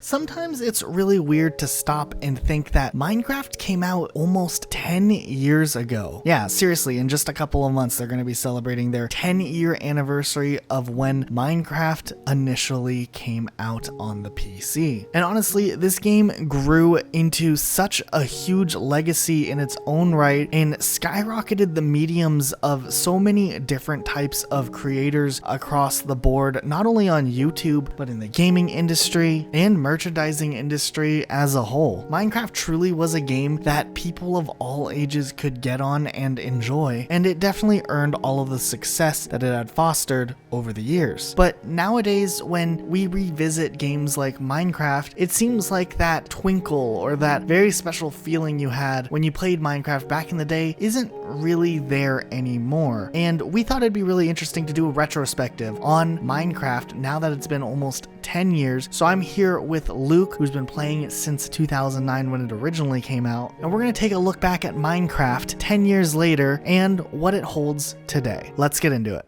Sometimes it's really weird to stop and think that Minecraft came out almost 10 years ago. Yeah, seriously, in just a couple of months, they're going to be celebrating their 10-year anniversary of when Minecraft initially came out on the PC. And honestly, this game grew into such a huge legacy in its own right and skyrocketed the mediums of so many different types of creators across the board, not only on YouTube, but in the gaming industry and merchandising industry as a whole. Minecraft truly was a game that people of all ages could get on and enjoy, and it definitely earned all of the success that it had fostered over the years. But nowadays, when we revisit games like Minecraft, it seems like that twinkle or that very special feeling you had when you played Minecraft back in the day isn't really there anymore. And we thought it'd be really interesting to do a retrospective on Minecraft now that it's been almost 10 years. So I'm here with Luke, who's been playing it since 2009 when it originally came out, and we're going to take a look back at Minecraft 10 years later and what it holds today. Let's get into it.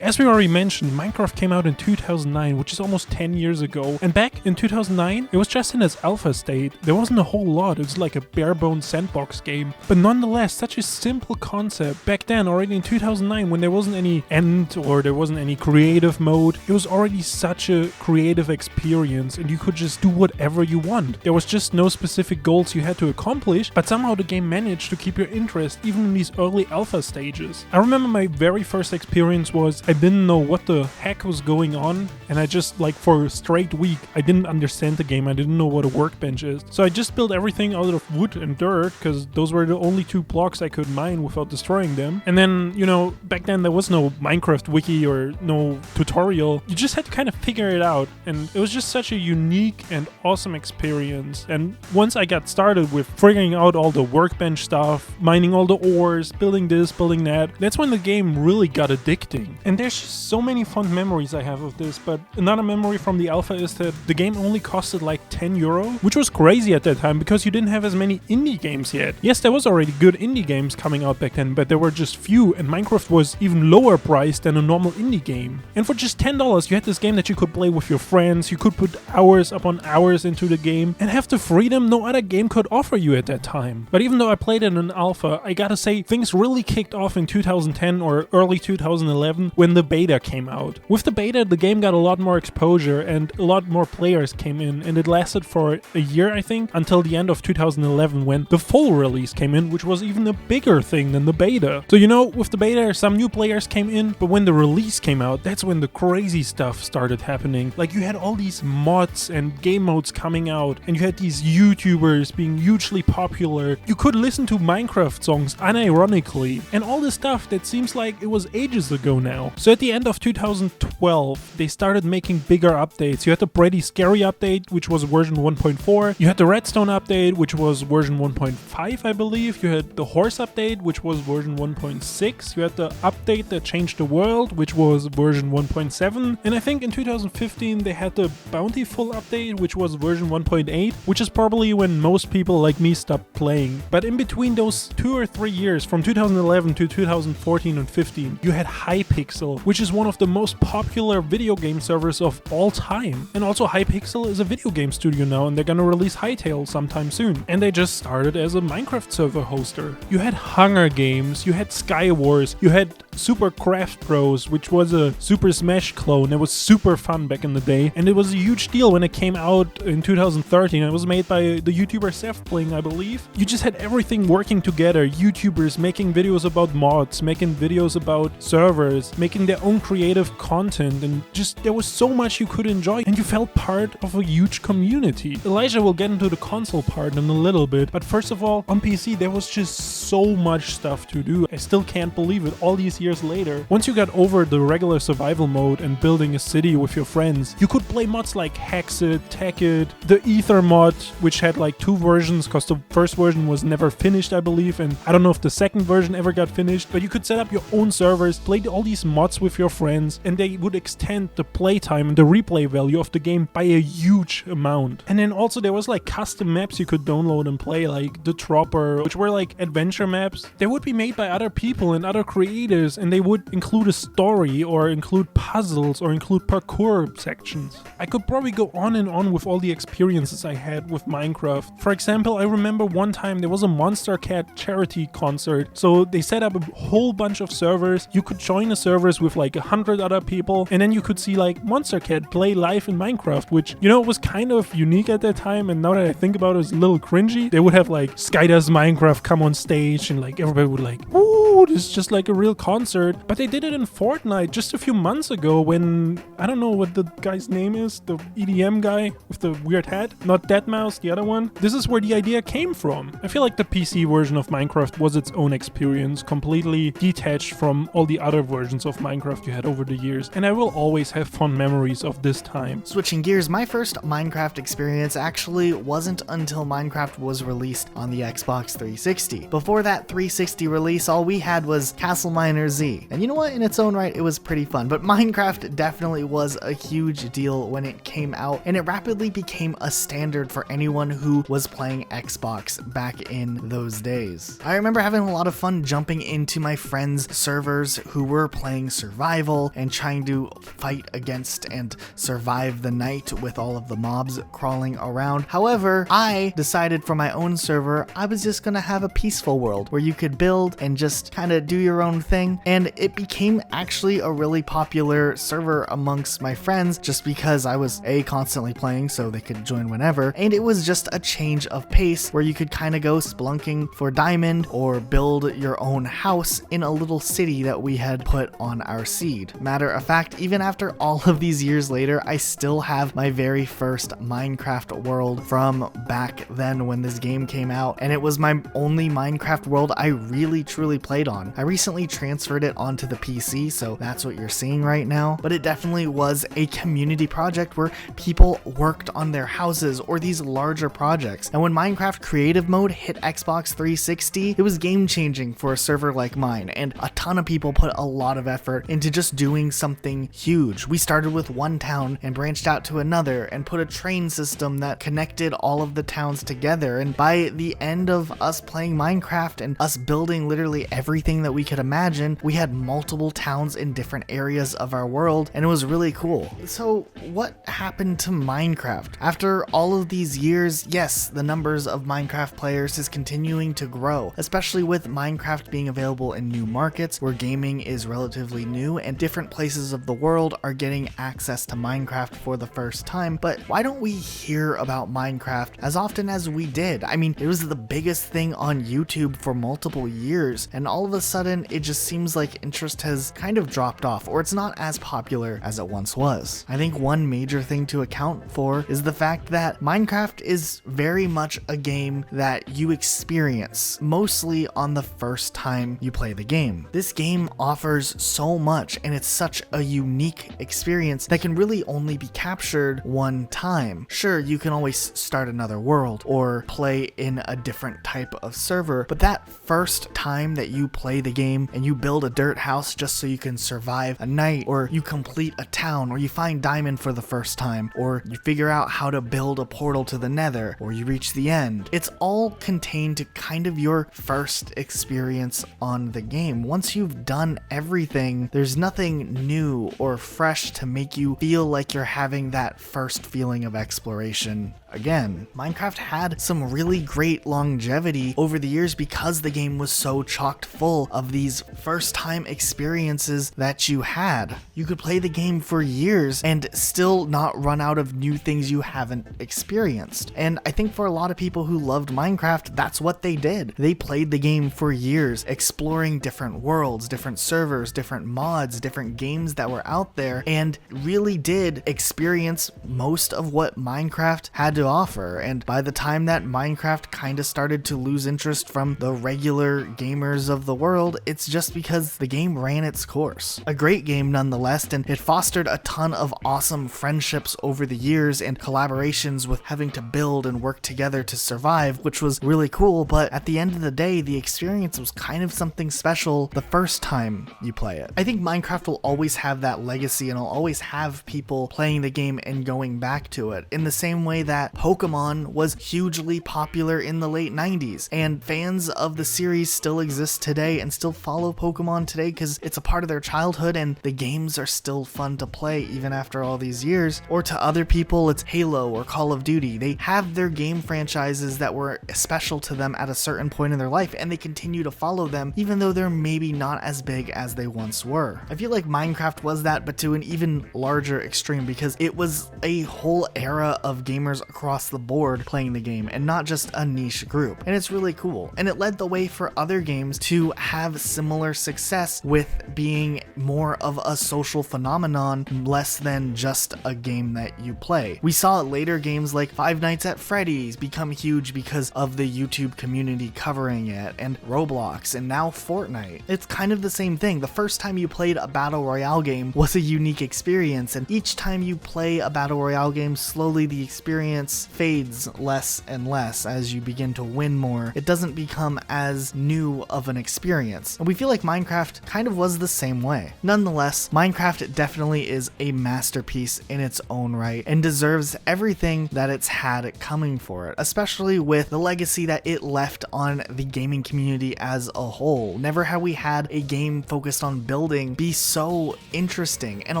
As we already mentioned, Minecraft came out in 2009, which is almost 10 years ago. And back in 2009, it was just in its alpha state. There wasn't a whole lot. It was like a bare-bones sandbox game. But nonetheless, such a simple concept. Back then, already in 2009, when there wasn't any end or there wasn't any creative mode, it was already such a creative experience and you could just do whatever you want. There was just no specific goals you had to accomplish, but somehow the game managed to keep your interest even in these early alpha stages. I remember my very first experience was I didn't know what the heck was going on, and I just, like, for a straight week, I didn't understand the game. I didn't know what a workbench is. So I just built everything out of wood and dirt, because those were the only two blocks I could mine without destroying them. And then, you know, back then there was no Minecraft wiki or no tutorial. You just had to kind of figure it out, and it was just such a unique and awesome experience. And once I got started with figuring out all the workbench stuff, mining all the ores, building this, building that, that's when the game really got addicting. And there's just so many fun memories I have of this, but another memory from the alpha is that the game only costed like €10, which was crazy at that time because you didn't have as many indie games yet. Yes, there was already good indie games coming out back then, but there were just few, and Minecraft was even lower priced than a normal indie game. And for just $10, you had this game that you could play with your friends, you could put hours upon hours into the game, and have the freedom no other game could offer you at that time. But even though I played it in alpha, I gotta say, things really kicked off in 2010 or early 2011 when the beta came out. With the beta, the game got a lot more exposure and a lot more players came in, and it lasted for a year, I think, until the end of 2011 when the full release came in, which was even a bigger thing than the beta. So, you know, with the beta, some new players came in, but when the release came out, that's when the crazy stuff started happening. Like, you had all these mods and game modes coming out, and you had these YouTubers being hugely popular. You could listen to Minecraft songs unironically, and all this stuff that seems like it was ages ago now. So at the end of 2012, they started making bigger updates. You had the Pretty Scary update, which was version 1.4. You had the Redstone update, which was version 1.5, I believe. You had the Horse update, which was version 1.6. You had the update that changed the world, which was version 1.7. And I think in 2015, they had the Bountiful update, which was version 1.8, which is probably when most people like me stopped playing. But in between those 2 or 3 years, from 2011 to 2014 and 15, you had Hypixel, which is one of the most popular video game servers of all time. And also Hypixel is a video game studio now, and they're gonna release Hytale sometime soon. And they just started as a Minecraft server hoster. You had Hunger Games, you had Skywars, you had Super Craft Bros, which was a Super Smash clone. It was super fun back in the day, and it was a huge deal when it came out in 2013. It was made by the YouTuber Self-Playing, I believe. You just had everything working together. YouTubers making videos about mods, making videos about servers, making their own creative content, and just there was so much you could enjoy, and you felt part of a huge community. Elijah will get into the console part in a little bit, but first of all, on PC there was just so much stuff to do. I still can't believe it all these years later. Once you got over the regular survival mode and building a city with your friends, you could play mods like Hexit, Techit, the Ether mod, which had like 2 versions because the first version was never finished, I believe, and I don't know if the second version ever got finished, but you could set up your own servers, play all these mods with your friends, and they would extend the playtime and the replay value of the game by a huge amount. And then also there was like custom maps you could download and play, like the Tropper, which were like adventure maps. They would be made by other people and other creators, servers, and they would include a story or include puzzles or include parkour sections. I could probably go on and on with all the experiences I had with Minecraft. For example, I remember one time there was a Monster Cat charity concert, so they set up a whole bunch of servers. You could join the servers with like 100 other people, and then you could see like Monster Cat play live in Minecraft, which, you know, was kind of unique at that time, and now that I think about it, it's a little cringy. They would have like Skydar's Minecraft come on stage, and like everybody would like, ooh, this is just like a real concert. But they did it in Fortnite just a few months ago when, I don't know what the guy's name is, the EDM guy with the weird hat, not Deadmau5, the other one. This is where the idea came from. I feel like the PC version of Minecraft was its own experience, completely detached from all the other versions of Minecraft you had over the years, and I will always have fond memories of this time. Switching gears, my first Minecraft experience actually wasn't until Minecraft was released on the Xbox 360. Before that 360 release, all we had was Castle Miner Z. And you know what? In its own right, it was pretty fun, but Minecraft definitely was a huge deal when it came out, and it rapidly became a standard for anyone who was playing Xbox back in those days. I remember having a lot of fun jumping into my friends' servers who were playing survival and trying to fight against and survive the night with all of the mobs crawling around. However, I decided for my own server, I was just gonna have a peaceful world where you could build and just kind of do your own thing, and it became actually a really popular server amongst my friends just because I was constantly playing, so they could join whenever, and it was just a change of pace where you could kind of go splunking for diamond or build your own house in a little city that we had put on our seed. Matter of fact, even after all of these years later, I still have my very first Minecraft world from back then when this game came out, and it was my only Minecraft world I really truly played on. I recently transferred it onto the PC, so that's what you're seeing right now, but it definitely was a community project where people worked on their houses or these larger projects. And when Minecraft Creative Mode hit Xbox 360, it was game changing for a server like mine, and a ton of people put a lot of effort into just doing something huge. We started with one town and branched out to another and put a train system that connected all of the towns together, and by the end of us playing Minecraft and us building literally everything that we could imagine, we had multiple towns in different areas of our world, and it was really cool. So what happened to Minecraft? After all of these years, yes, the numbers of Minecraft players is continuing to grow, especially with Minecraft being available in new markets where gaming is relatively new and different places of the world are getting access to Minecraft for the first time. But why don't we hear about Minecraft as often as we did? I mean, it was the biggest thing on YouTube for multiple years, and all of a sudden it just seems like interest has kind of dropped off, or it's not as popular as it once was. I think one major thing to account for is the fact that Minecraft is very much a game that you experience mostly on the first time you play the game. This game offers so much, and it's such a unique experience that can really only be captured one time. Sure, you can always start another world or play in a different type of server, but that first time that you play the game and you build a dirt house just so you can survive a night, or you complete a town, or you find diamond for the first time, or you figure out how to build a portal to the nether, or you reach the end, it's all contained to kind of your first experience on the game. Once you've done everything, there's nothing new or fresh to make you feel like you're having that first feeling of exploration again. Minecraft had some really great longevity over the years because the game was so chocked full of these first time experiences that you had. You could play the game for years and still not run out of new things you haven't experienced. And I think for a lot of people who loved Minecraft, that's what they did. They played the game for years, exploring different worlds, different servers, different mods, different games that were out there, and really did experience most of what Minecraft had to offer. And by the time that Minecraft kind of started to lose interest from the regular gamers of the world, it's just because the game ran its course. A great game nonetheless, and it fostered a ton of awesome friendships over the years and collaborations with having to build and work together to survive, which was really cool. But at the end of the day, the experience was kind of something special the first time you play it. I think Minecraft will always have that legacy, and it'll always have people playing the game and going back to it, in the same way that Pokemon was hugely popular in the late 90s, and fans of the series still exist today today and still follow Pokemon today because it's a part of their childhood and the games are still fun to play even after all these years. Or to other people, it's Halo or Call of Duty. They have their game franchises that were special to them at a certain point in their life, and they continue to follow them even though they're maybe not as big as they once were. I feel like Minecraft was that, but to an even larger extreme, because it was a whole era of gamers across the board playing the game and not just a niche group. And it's really cool. And it led the way for other games to have similar success with being more of a social phenomenon, less than just a game that you play. We saw later games like Five Nights at Freddy's become huge because of the YouTube community covering it, and Roblox, and now Fortnite. It's kind of the same thing. The first time you played a battle royale game was a unique experience, and each time you play a battle royale game, slowly the experience fades less and less as you begin to win more. It doesn't become as new of an experience, and we feel like Minecraft kind of was the same way. Nonetheless, Minecraft definitely is a masterpiece in its own right and deserves everything that it's had coming for it, especially with the legacy that it left on the gaming community as a whole. Never have we had a game focused on building be so interesting, and a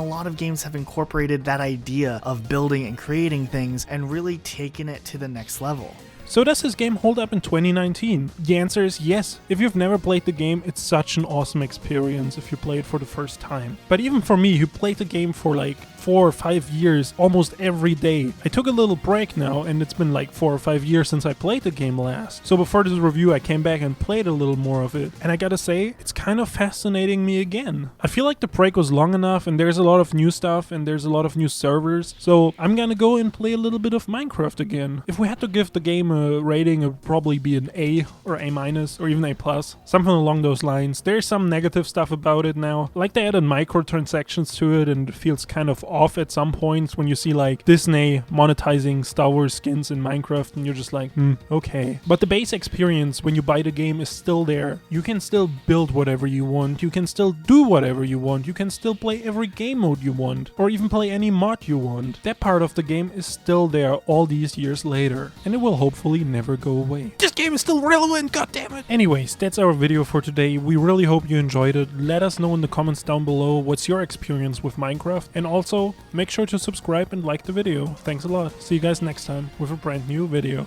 lot of games have incorporated that idea of building and creating things and really taken it to the next level. So does this game hold up in 2019? The answer is yes. If you've never played the game, it's such an awesome experience if you play it for the first time. But even for me, who played the game for like 4 or 5 years, almost every day. I took a little break now, and it's been like 4 or 5 years since I played the game last. So before this review, I came back and played a little more of it. And I gotta say, it's kind of fascinating me again. I feel like the break was long enough, and there's a lot of new stuff, and there's a lot of new servers. So I'm gonna go and play a little bit of Minecraft again. If we had to give the game a rating, it would probably be an A or A minus or even A plus, something along those lines. There's some negative stuff about it now, like they added microtransactions to it, and it feels kind of off at some points when you see like Disney monetizing Star Wars skins in Minecraft, and you're just like, okay. But the base experience when you buy the game is still there. You can still build whatever you want, you can still do whatever you want, you can still play every game mode you want, or even play any mod you want. That part of the game is still there all these years later, and it will hopefully never go away. This game is still relevant, god damn it! Anyways, that's our video for today. We really hope you enjoyed it. Let us know in the comments down below what's your experience with Minecraft, and also make sure to subscribe and like the video. Thanks a lot. See you guys next time with a brand new video.